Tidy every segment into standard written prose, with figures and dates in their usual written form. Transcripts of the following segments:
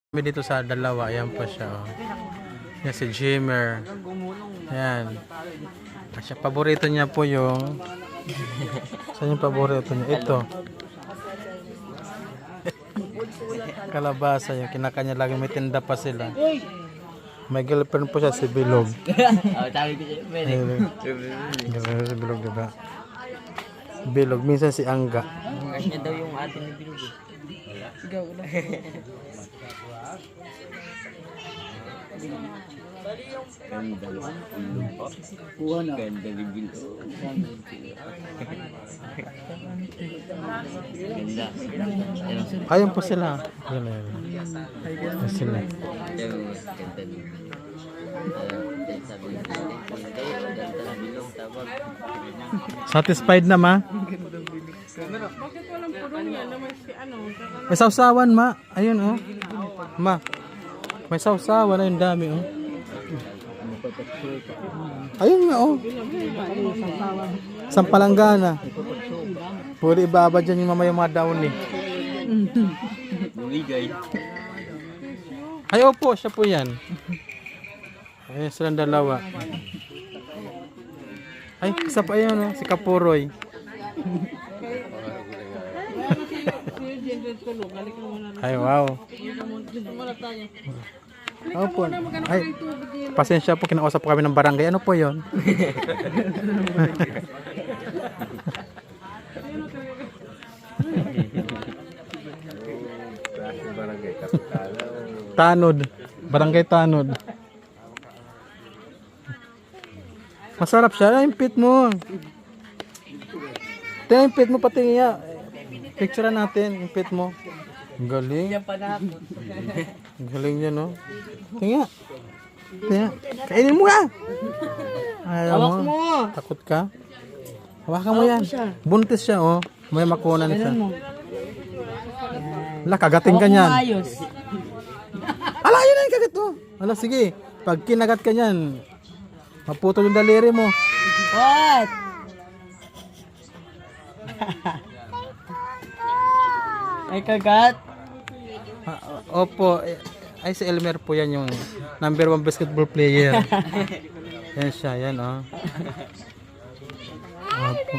Kami dito sa dalawa, ayan pa siya. Oh. Yan si Jimmer. Ayan. Siya, paborito niya po yung saan yung paborito niya? Ito. Kalabasa yung kinakanya lagi, may tinda pa sila. May girlfriend po siya si Bilog. Si Bilog, diba? Bilog, minsan si Angga. Kasi daw yung atin ni Bilog. Sigaw na. Ganda lang. Kuha na. Ganda ni Bilog. Ganda. Ayun po sila. Ayun. Ayun sila. Ganda ni Satisfied na, ma? Bakit walang pudong yan naman si ano? May sausawan, ma. Ayun, oh. Ma. May sausawan. Ayun, dami, oh. Ayun nga, oh. Sampalanggana. Pwede ibaba dyan yung mamaya mga daon, eh. Bumigay. Ay, opo. Siya po yan. Ayun, silang dalawa. Ay, isa pa yun, oh. Si Kapuroy. Ay, wow. Opo. Ay, pasensya po, kinausap po kami ng barangay. Ano po yun? Tanod. Barangay Tanod. Masarap siya. Ay, yung pit mo. Tingnan yung pit mo pati nga. Picture natin yung pit mo. Ang galing. Ang galing niya, no? Tingnan. Tingnan. Kainin mo ka! Ayaw mo. Takot ka? Hawakan mo yan. Buntis siya, oh. May makunan siya. Ala, kagating ka niyan. Ala, yun na yung kagat mo. Ala, sige. Pag kinagat ka niyan, maputol yung daliri mo. What? Ay kagat? Opo. Ay, si Elmer po yan yung number 1 basketball player. Yan siya, yan, oh. Opo.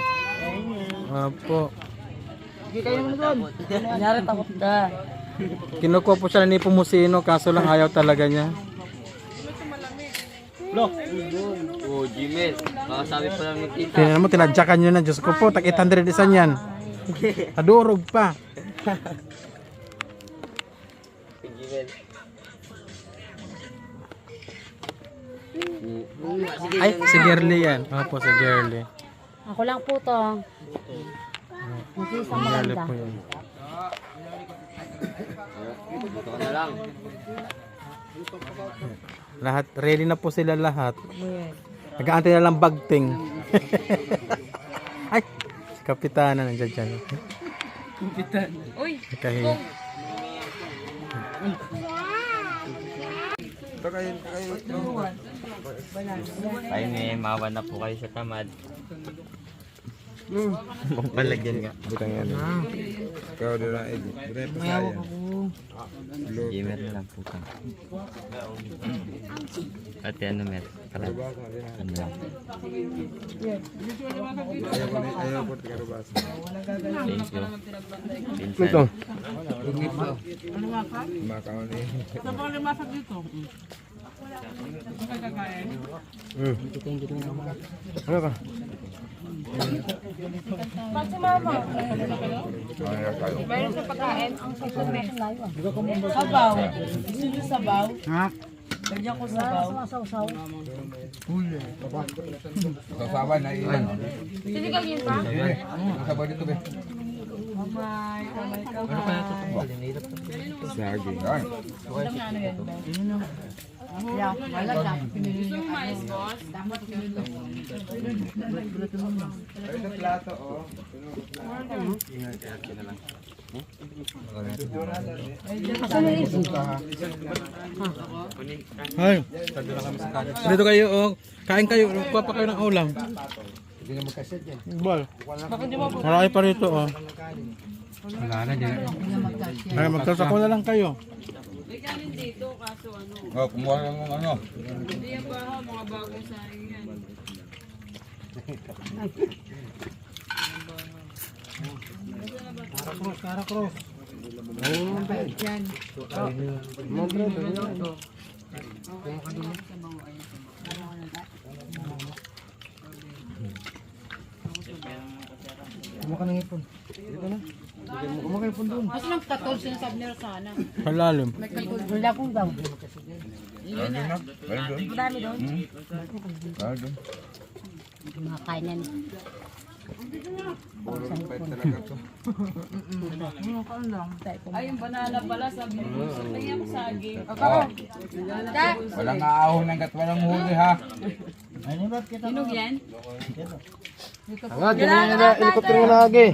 Opo. Hindi kayo naman doon. Kunyari takot ka. Kinukuha po siya ni Pumusino, kaso lang ayaw talaga niya. Look. Oh, Jimmy. Baka sabi pa lang ng tita. Tingnan mo, tinadyakan nyo na. Diyos ko po, tag 800 isa niyan. Adurog pa. Ay, si Girly yan. Opo, si Girly. Ako lang po to. Si Girly po yan. Ito na lang. Lahat, ready na po sila lahat. Nag-aantay na lang bagting. Ay, si Kapitana nandiyan dyan. Kapitan. Uy. Nakahiya. Ay, may mawa na po kayo sa tamad. Magpalagyan nga. Butang yan. Ikaw doon na edit. Butang yung pasaya. Gamer na lang po ka. Ate, ano mer? Ano lang? Ayaw po tikarabasa. Thank you. Ito. Pinsan. Makaon eh. Sa pang limasag dito. Kakain. Ano ka? Pag si mama, Ayaw kayo. mayroon sa pagkain, ang sasawin layo. Sabaw. Gusto niyo sabaw? Ha? Lagyan ko sabaw. Sasaw-saw. Sasawa na ilan. Sinigang yun pa? Sasawa dito be. Kamay, kamay, kamay. Sagi. Ay. Yeah, malaga. Ito plato oh. Ay, dito kayo, oh. Kain kayo, kuha pa kayo ng ulam. Hindi na magkaset yan. Bal. Marami pa rito, oh. Wala na dyan. Ay, magkasako na lang kayo. May kanin dito, kaso ano. Oh, kumuha lang ng ano. Hindi yan ba ha, mga bagong sayang yan. Mas lang katol sinasabi nila sana. Kalalim. Wala kong daw. Meron na. Meron doon. Marami doon. Meron doon. Mga kainan. Talaga to. Ay, yung banana pala, sabi mo. Lagyan mo saging. Oh, walang aahon hanggat walang huli ha. Hinog yan? Nga, tingnan nila, helicopter mo na agi.